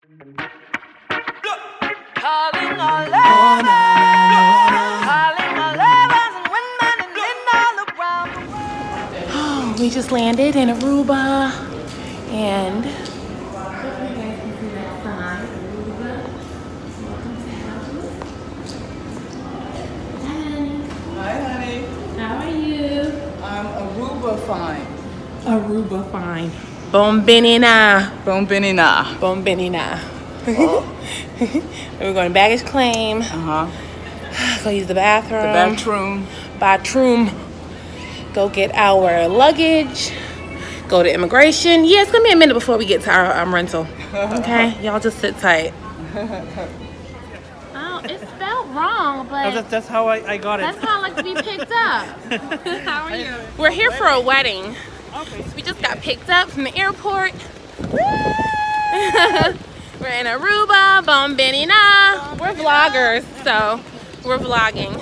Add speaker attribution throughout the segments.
Speaker 1: Calling all lovers, calling all lovers and women and men all around the world. We just landed in Aruba, and hopefully you guys can see that sign. Aruba, welcome to house.
Speaker 2: Hi, honey.
Speaker 1: How are you?
Speaker 2: I'm Aruba fine.
Speaker 1: Aruba fine. Bombinina.
Speaker 2: Bombinina.
Speaker 1: Bombinina. We're going to baggage claim. Go use the bathroom. Bathroom. Go get our luggage. Go to immigration. Yeah, it's going to be a minute before we get to our rental. Okay? Y'all just sit tight. Oh, it's spelled wrong, but
Speaker 3: That's how I got it.
Speaker 1: that's how I like to be picked up. How are you? We're here for a wedding.
Speaker 3: Okay.
Speaker 1: We just got picked up from the airport. We're in Aruba, Bombinina. We're vloggers, so we're vlogging.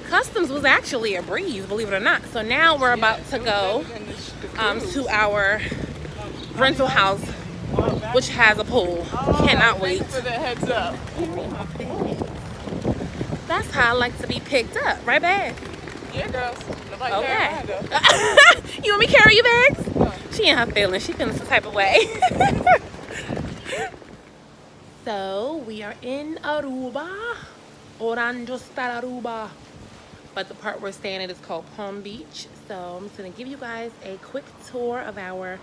Speaker 1: Customs was actually a breeze, believe it or not. So now we're about to go to our rental house, which has a pool. Cannot wait.
Speaker 2: Thanks for the heads up.
Speaker 1: That's how I like to be picked up, right, babe?
Speaker 2: Yeah, girls. Nobody
Speaker 1: Okay.
Speaker 2: Yolanda.
Speaker 1: You want me to carry your bags? No. She in her feelings. She feeling some type of way. So we are in Aruba. Oranjo está Aruba. But the part we're staying at is called Palm Beach. So I'm just gonna give you guys a quick tour of our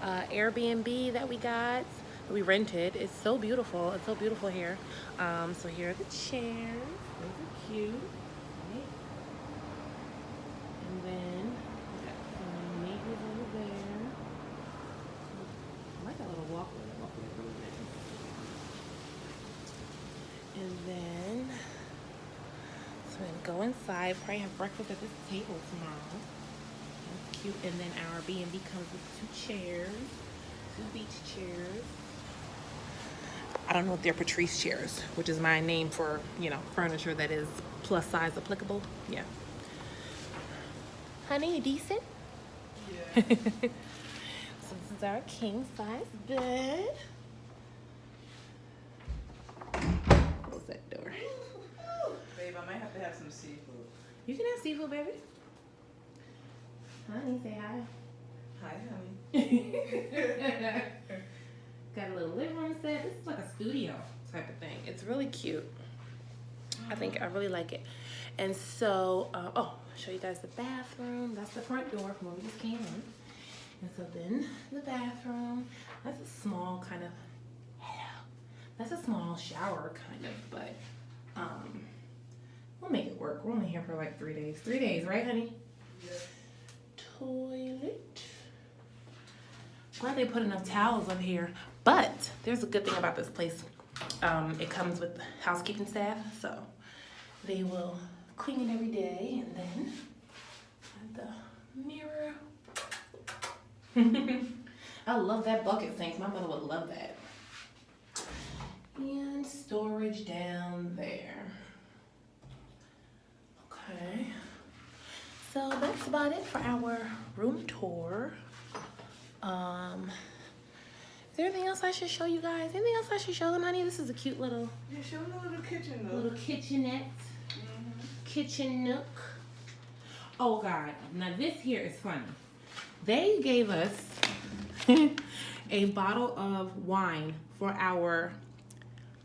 Speaker 1: Airbnb that we got. We rented. It's so beautiful. It's so beautiful here. So here are the chairs. Those are cute. Right? And then we got some neighbors over there. I like that little walkway. That walkway is really nice. And then, so we're gonna go inside. Probably have breakfast at this table tomorrow. That's cute. And then our B&B comes with 2 chairs, 2 beach chairs. I don't know if they're Patrice chairs, which is my name for, you know, furniture that is plus size applicable. Yeah. Honey, you decent?
Speaker 2: Yeah.
Speaker 1: So this is our king size bed. Close that door.
Speaker 2: Babe, I might have to have some seafood.
Speaker 1: You can have seafood, baby. Honey, say hi.
Speaker 2: Hi, honey.
Speaker 1: Got a little living room set. This is like a studio type of thing. It's really cute. I think I really like it. And so, I'll show you guys the bathroom. That's the front door from where we just came in. And so then the bathroom. That's a small kind of, that's a small shower kind of, but we'll make it work. We're only here for like 3 days. 3 days, right, honey?
Speaker 2: Yes.
Speaker 1: Toilet. Glad they put enough towels up here. But there's a good thing about this place. It comes with housekeeping staff, so they will clean it every day. And then the mirror. I love that bucket sink. My mother would love that. And storage down there. Okay. So that's about it for our room tour. Is there anything else I should show you guys? Anything else I should show them, honey? This is a cute little...
Speaker 2: Yeah, show them the little kitchen, though.
Speaker 1: Little kitchenette. Kitchen nook. Oh, God. Now, this here is funny. They gave us a bottle of wine for our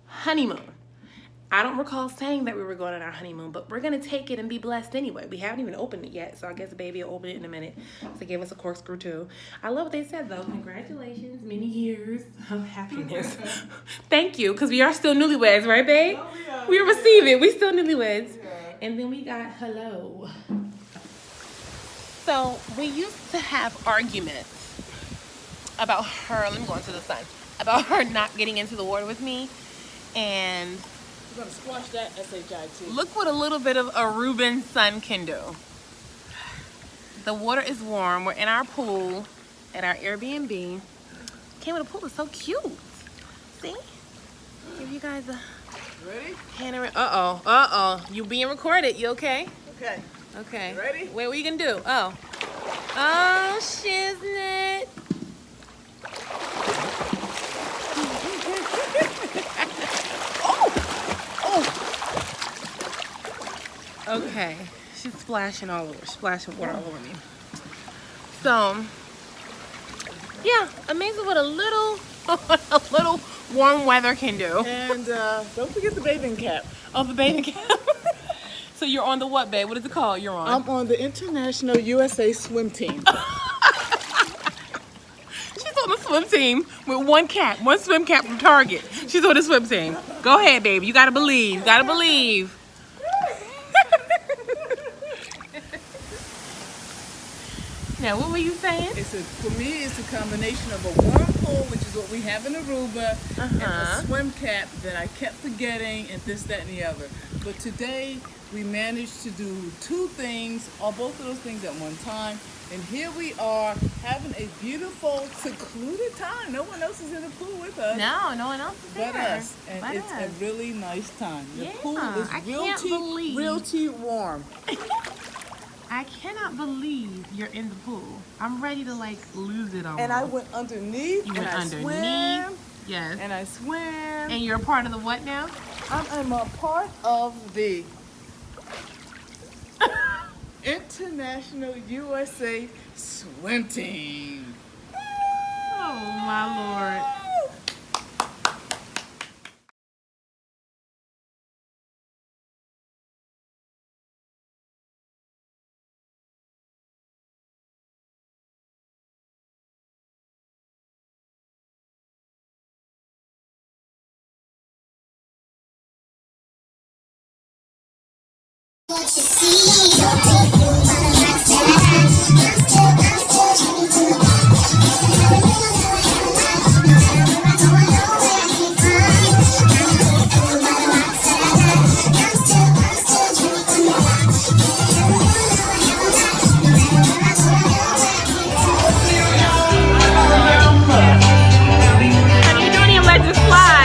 Speaker 1: honeymoon. I don't recall saying that we were going on our honeymoon, but we're going to take it and be blessed anyway. We haven't even opened it yet, so I guess baby will open it in a minute. So they gave us a corkscrew, too. I love what they said, though. Congratulations. Many years of happiness. Thank you, because we are still newlyweds, right, babe?
Speaker 2: Oh, yeah.
Speaker 1: We receive it. We still newlyweds. Yeah. And then we got hello. So we used to have arguments about her, let me go into the sun, about her not getting into the water with me. And
Speaker 2: We're going to squash that SHIT.
Speaker 1: look what a little bit of Aruban sun can do. The water is warm. We're in our pool at our Airbnb. Came with a pool. It's so cute. See? Give you guys a
Speaker 2: Ready?
Speaker 1: panorama. Uh-oh. You being recorded. You okay?
Speaker 2: Okay.
Speaker 1: Okay.
Speaker 2: Ready?
Speaker 1: Wait, what you gonna do? Oh. Okay, she's splashing all over, splashing water all over me. So, yeah, amazing what a little warm weather can do.
Speaker 2: And don't forget the bathing cap.
Speaker 1: Oh, the bathing cap. So you're on the what, babe? What is it called? You're on?
Speaker 2: I'm on the International USA Swim Team.
Speaker 1: She's on the swim team with one swim cap from Target. She's on the swim team. Go ahead, baby. You gotta believe. You gotta believe. Now, what were you saying?
Speaker 2: For me, it's a combination of a warm pool, which is what we have in Aruba, and a swim cap that I kept forgetting, and this, that, and the other. But today, we managed to do two things, or both of those things at one time. And here we are having a beautiful, secluded time. No one else is in the pool with us.
Speaker 1: No, no one else is there.
Speaker 2: But us. And
Speaker 1: But
Speaker 2: it's
Speaker 1: us.
Speaker 2: a really nice time. The pool is
Speaker 1: I can't believe.
Speaker 2: realty warm.
Speaker 1: I cannot believe you're in the pool. I'm ready to like lose it all.
Speaker 2: And I went underneath.
Speaker 1: You
Speaker 2: and
Speaker 1: went
Speaker 2: I
Speaker 1: underneath.
Speaker 2: swam.
Speaker 1: Yes.
Speaker 2: And I swam.
Speaker 1: And you're a part of the what now?
Speaker 2: I'm a part of the International USA Swim Team.
Speaker 1: Oh my Lord.
Speaker 3: What you see, you're beautiful,
Speaker 1: Honey, you don't even let this fly.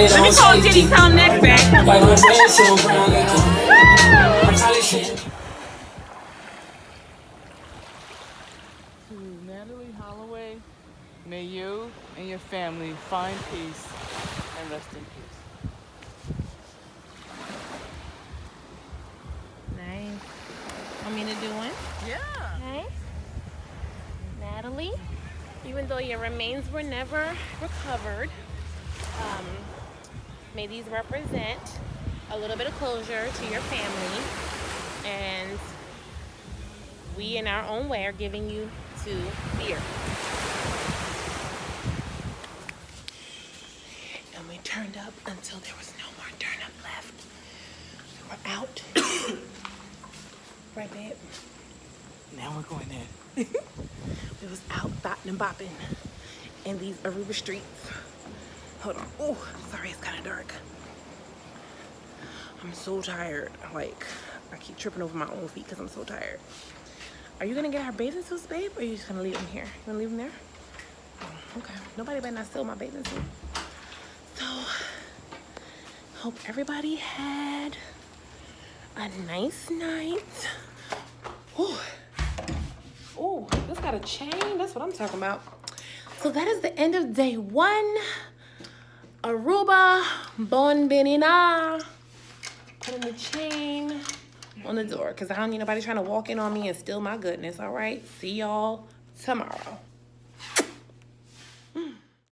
Speaker 4: Let me
Speaker 1: call Diddy Town next back.
Speaker 2: To Natalee Holloway, may you and your family find peace and rest in peace.
Speaker 1: Nice. Want me to do one?
Speaker 2: Yeah.
Speaker 1: Nice. Natalee, even though your remains were never recovered, may these represent a little bit of closure to your family, and we in our own way are giving you to the earth. And we turn turned up until there was no more turnup left. We're out. Right, babe?
Speaker 2: Now we're going in.
Speaker 1: We was out botting and bopping in these Aruba streets. Hold on. Oh, sorry, it's kind of dark. I'm so tired. Like, I keep tripping over my own feet because I'm so tired. Are you gonna get our bathing suits, babe? Or are you just gonna leave them here? You wanna leave them there? Oh, okay. Nobody better not steal my bathing suit. So, hope everybody had a nice night. Ooh. Oh, this got a chain. That's what I'm talking about. So that is the end of day 1. Aruba, bon benina. Putting the chain on the door because I don't need nobody trying to walk in on me and steal my goodness. All right. See y'all tomorrow.